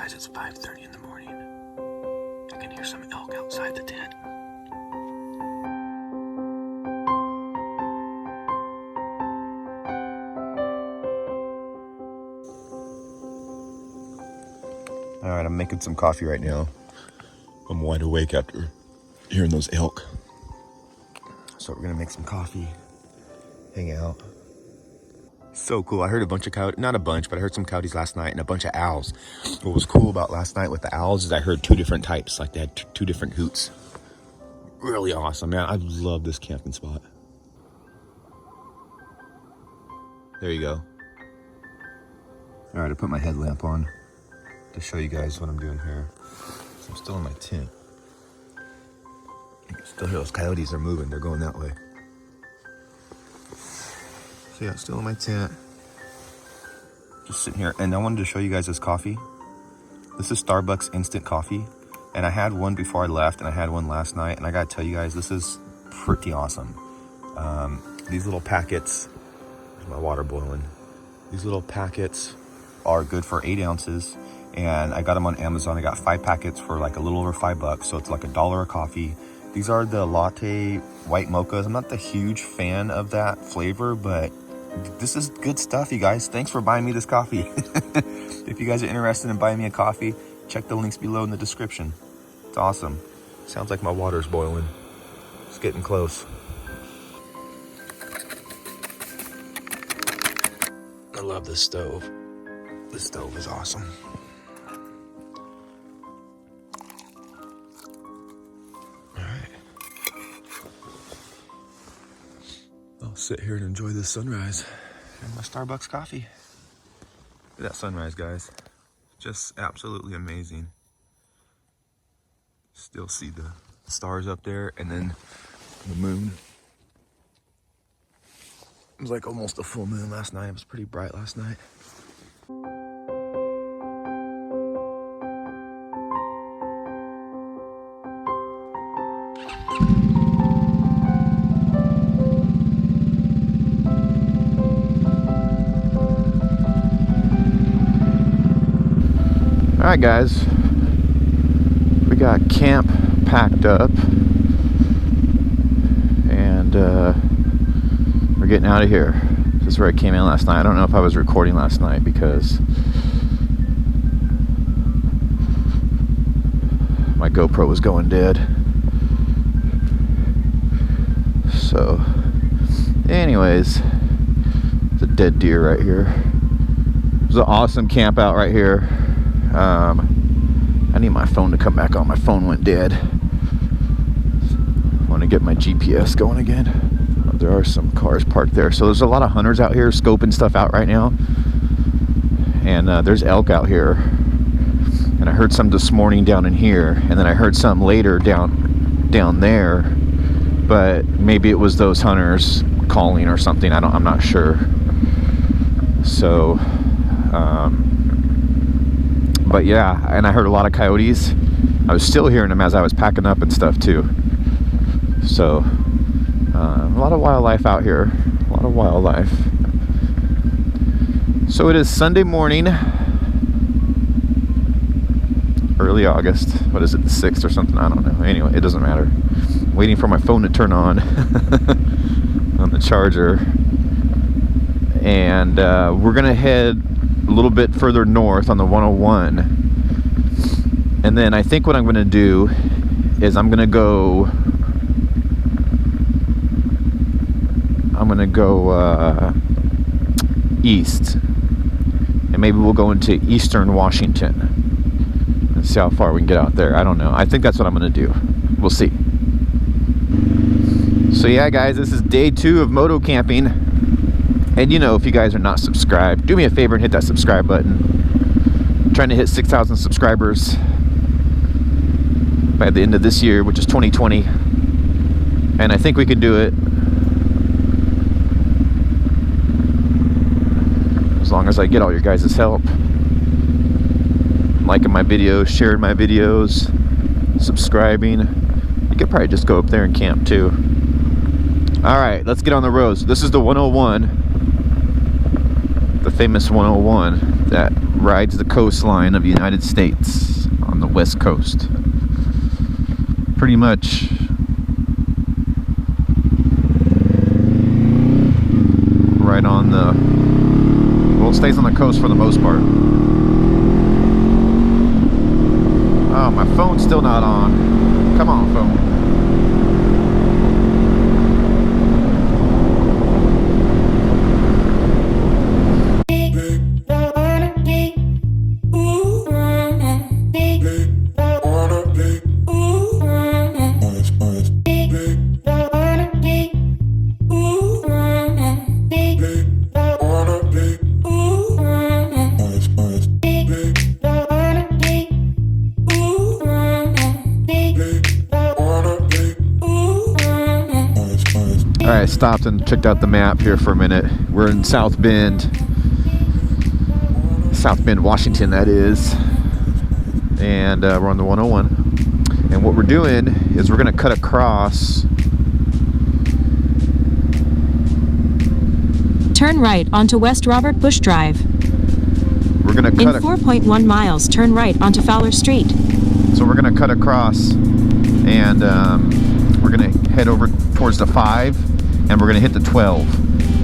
guys, it's 5:30 in the morning. I can hear some elk outside the tent. All right, I'm making some coffee right now. I'm wide awake after hearing those elk. So we're gonna make some coffee, hang out. So cool. I heard a bunch of coyotes, not a bunch, but I heard some coyotes last night and a bunch of owls. What was cool about last night with the owls is I heard two different types, like they had two different hoots. Really awesome, man. I love this camping spot. There you go. All right, I put my headlamp on to show you guys what I'm doing here. So I'm still in my tent. You can still hear those coyotes are moving. They're going that way. So yeah, still in my tent. Just sitting here. And I wanted to show you guys this coffee. This is Starbucks instant coffee. And I had one before I left and I had one last night. And I gotta tell you guys, this is pretty awesome. These little packets, there's my water boiling. These little packets are good for 8 ounces. And I got them on Amazon. I got 5 packets for like a little over $5. So it's like $1 a coffee. These are the latte white mochas. I'm not the huge fan of that flavor, but this is good stuff, you guys. Thanks for buying me this coffee. If you guys are interested in buying me a coffee, check the links below in the description. It's awesome. Sounds like my water's boiling. It's getting close. I love this stove. This stove is awesome. I'll sit here and enjoy this sunrise and my Starbucks coffee. Look at that sunrise, guys. Just absolutely amazing. Still see the stars up there and then the moon. It was like almost a full moon last night. It was pretty bright last night. All right, guys, we got camp packed up and we're getting out of here. This is where I came in last night. I don't know if I was recording last night because my GoPro was going dead. So anyways, there's a dead deer right here. There's an awesome camp out right here. I need my phone to come back on. My phone went dead. I want to get my GPS going again. Oh, there are some cars parked there. So there's a lot of hunters out here scoping stuff out right now. And there's elk out here. And I heard some this morning down in here. And then I heard some later down there. But maybe it was those hunters calling or something. I'm not sure. So but yeah, and I heard a lot of coyotes. I was still hearing them as I was packing up and stuff too. So a lot of wildlife out here, a lot of wildlife. So it is Sunday morning, early August. What is it, the 6th or something? I don't know. Anyway, it doesn't matter. I'm waiting for my phone to turn on on the charger. And we're gonna head a little bit further north on the 101, and then I think what I'm going to do is I'm going to go east, and maybe we'll go into eastern Washington and see how far we can get out there. I don't know. I think that's what I'm going to do. We'll see. So yeah, guys, this is day 2 of moto camping. And you know, if you guys are not subscribed, do me a favor and hit that subscribe button. I'm trying to hit 6,000 subscribers by the end of this year, which is 2020. And I think we can do it as long as I get all your guys' help. Liking my videos, sharing my videos, subscribing. You could probably just go up there and camp too. All right, let's get on the road. So this is the 101. The famous 101 that rides the coastline of the United States on the West Coast. Pretty much right on the, well, it stays on the coast for the most part. Oh, my phone's still not on. Come on, phone. Alright, stopped and checked out the map here for a minute. We're in South Bend, Washington, that is. And we're on the 101. And what we're doing is we're going to cut across. Turn right onto West Robert Bush Drive. We're going to cut in 4.1 miles, turn right onto Fowler Street. So we're going to cut across, and we're going to head over towards the 5. And we're going to hit the 12,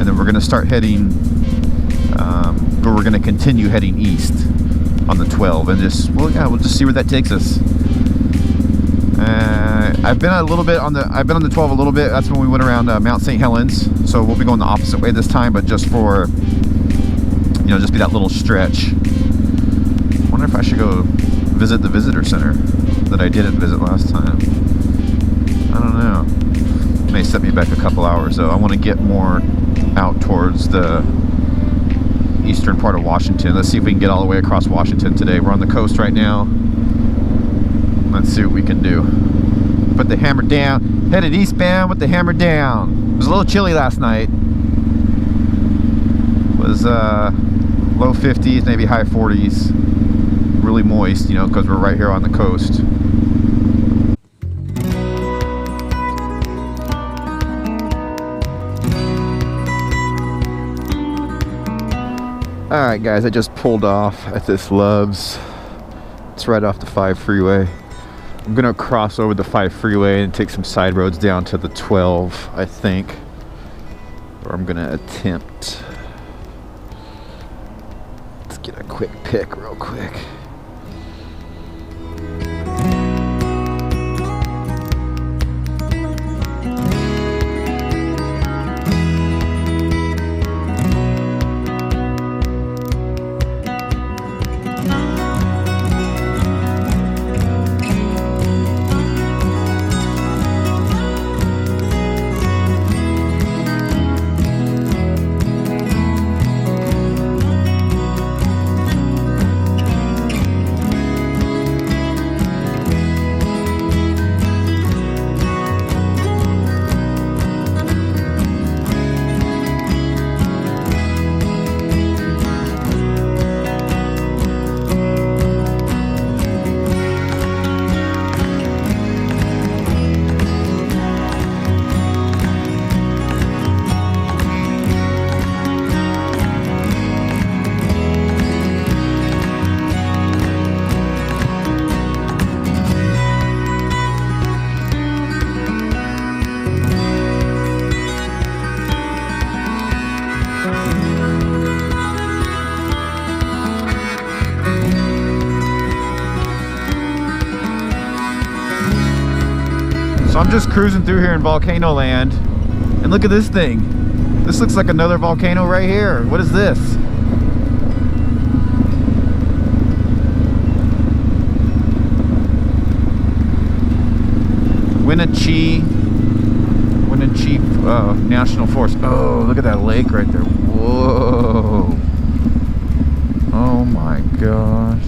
and then we're going to start heading, or we're going to continue heading east on the 12, and just, well, yeah, we'll just see where that takes us. I've been on the 12 a little bit. That's when we went around Mount St. Helens, so we'll be going the opposite way this time, but just for, you know, just be that little stretch. I wonder if I should go visit the visitor center that I didn't visit last time. I don't know. May set me back a couple hours though. I want to get more out towards the eastern part of Washington. Let's see if we can get all the way across Washington today. We're on the coast right now. Let's see what we can do. Put the hammer down. Headed eastbound with the hammer down. It was a little chilly last night. It was low 50s, maybe high 40s. Really moist, you know, because we're right here on the coast. Alright guys, I just pulled off at this Love's. It's right off the 5 freeway. I'm gonna cross over the 5 freeway and take some side roads down to the 12, I think. Or I'm gonna attempt. Let's get a quick pic real quick. So I'm just cruising through here in Volcano Land, and look at this thing. This looks like another volcano right here. What is this? Wenatchee National Forest. Oh, look at that lake right there. Whoa. Oh my gosh.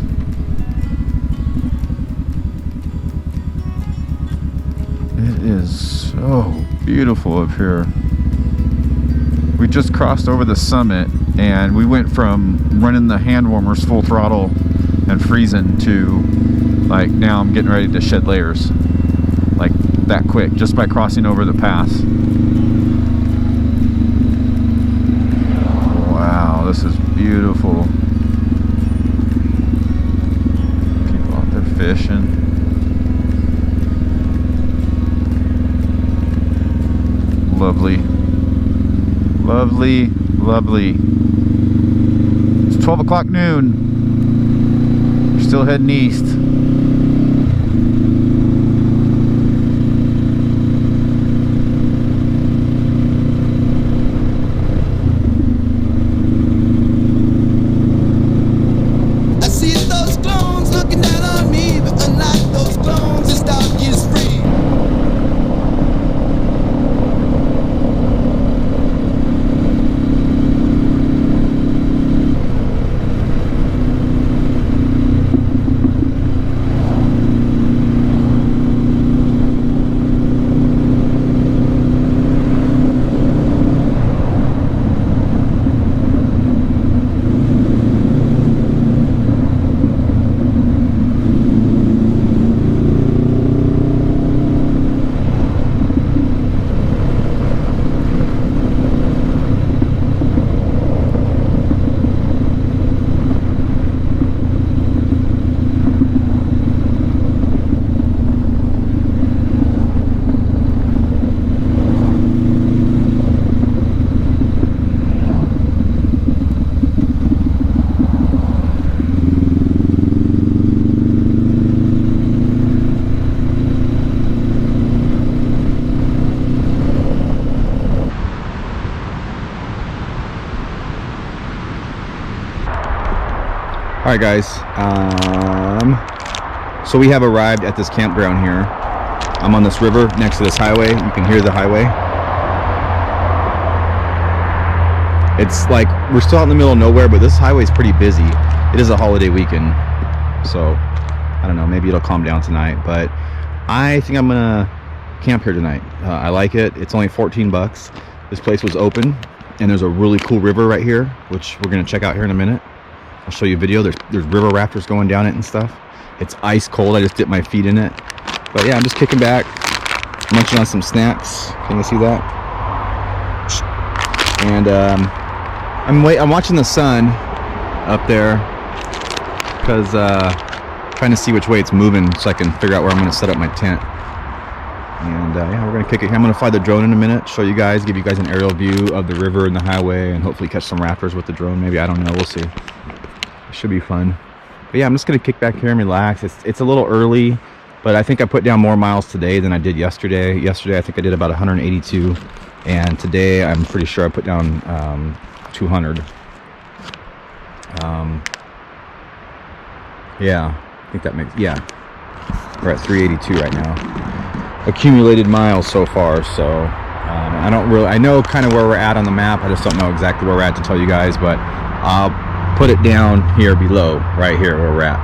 It is so beautiful up here. We just crossed over the summit, and we went from running the hand warmers full throttle and freezing to, like, now I'm getting ready to shed layers. Like that quick, just by crossing over the pass. Wow, this is beautiful. beautiful. People out there fishing. Lovely. Lovely, lovely. It's 12 o'clock noon. We're still heading east. All right, guys. So we have arrived at this campground here. I'm on this river next to this highway. You can hear the highway. It's like we're still out in the middle of nowhere, but this highway is pretty busy. It is a holiday weekend, so I don't know. Maybe it'll calm down tonight, but I think I'm gonna camp here tonight. I like it. It's only 14 bucks. This place was open, and there's a really cool river right here, which we're gonna check out here in a minute. I'll show you a video. There's river rafters going down it and stuff. It's ice cold. I just dipped my feet in it. But yeah, I'm just kicking back, munching on some snacks. Can you see that? And I'm watching the sun up there because trying to see which way it's moving so I can figure out where I'm going to set up my tent. And yeah, we're going to kick it here. I'm going to fly the drone in a minute, show you guys, give you guys an aerial view of the river and the highway, and hopefully catch some raptors with the drone. Maybe, I don't know. We'll see. Should be fun. But yeah, I'm just gonna kick back here and relax. It's a little early, but I think I put down more miles today than I did yesterday. Yesterday I think I did about 182, and today I'm pretty sure I put down 200. Yeah, I think that makes, yeah, we're at 382 right now, accumulated miles so far. So I don't really, I know kind of where we're at on the map. I just don't know exactly where we're at to tell you guys, but I'll put it down here below, right here where we're at,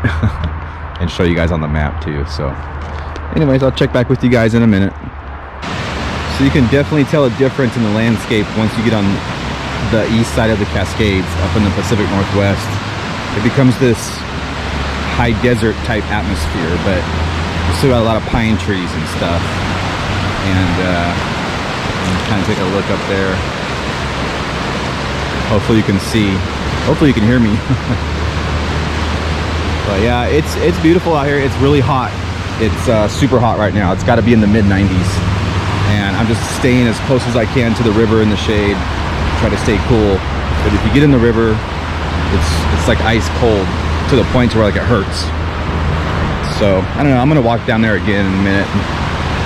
and show you guys on the map too. So anyways, I'll check back with you guys in a minute. So you can definitely tell a difference in the landscape once you get on the east side of the Cascades up in the Pacific Northwest. It becomes this high desert type atmosphere, but you still got a lot of pine trees and stuff. And kind of take a look up there. Hopefully you can see. Hopefully you can hear me. But yeah, it's beautiful out here. It's really hot. It's super hot right now. It's got to be in the mid 90s, and I'm just staying as close as I can to the river in the shade, try to stay cool. But if you get in the river, it's like ice cold to the point where like it hurts. So I don't know. I'm gonna walk down there again in a minute and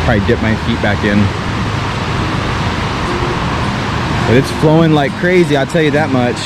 probably dip my feet back in. But it's flowing like crazy, I'll tell you that much.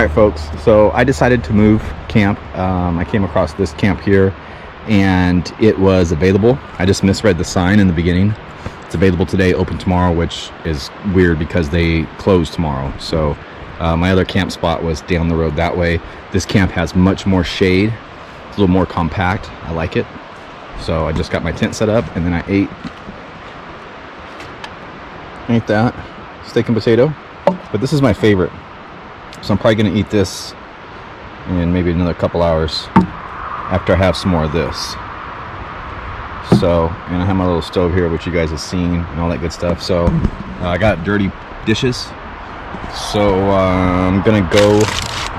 right, folks, so I decided to move camp. I came across this camp here and it was available. I just misread the sign in the beginning. It's available today, open tomorrow, which is weird because they close tomorrow. So my other camp spot was down the road that way. This camp has much more shade. It's a little more compact. I like it. So I just got my tent set up and then I ate that steak and potato. But this is my favorite. So I'm probably gonna eat this in maybe another couple hours after I have some more of this. So, and I have my little stove here, which you guys have seen and all that good stuff. So I got dirty dishes. So I'm gonna go,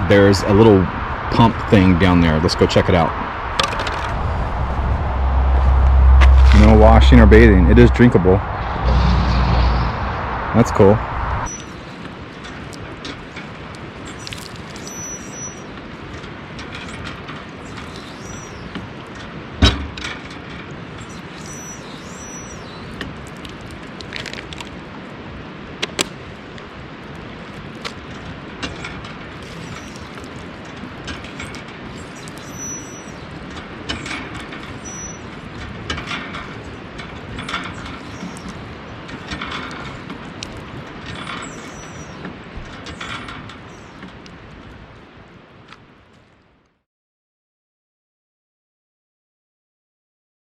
there's a little pump thing down there. Let's go check it out. No washing or bathing. It is drinkable. That's cool.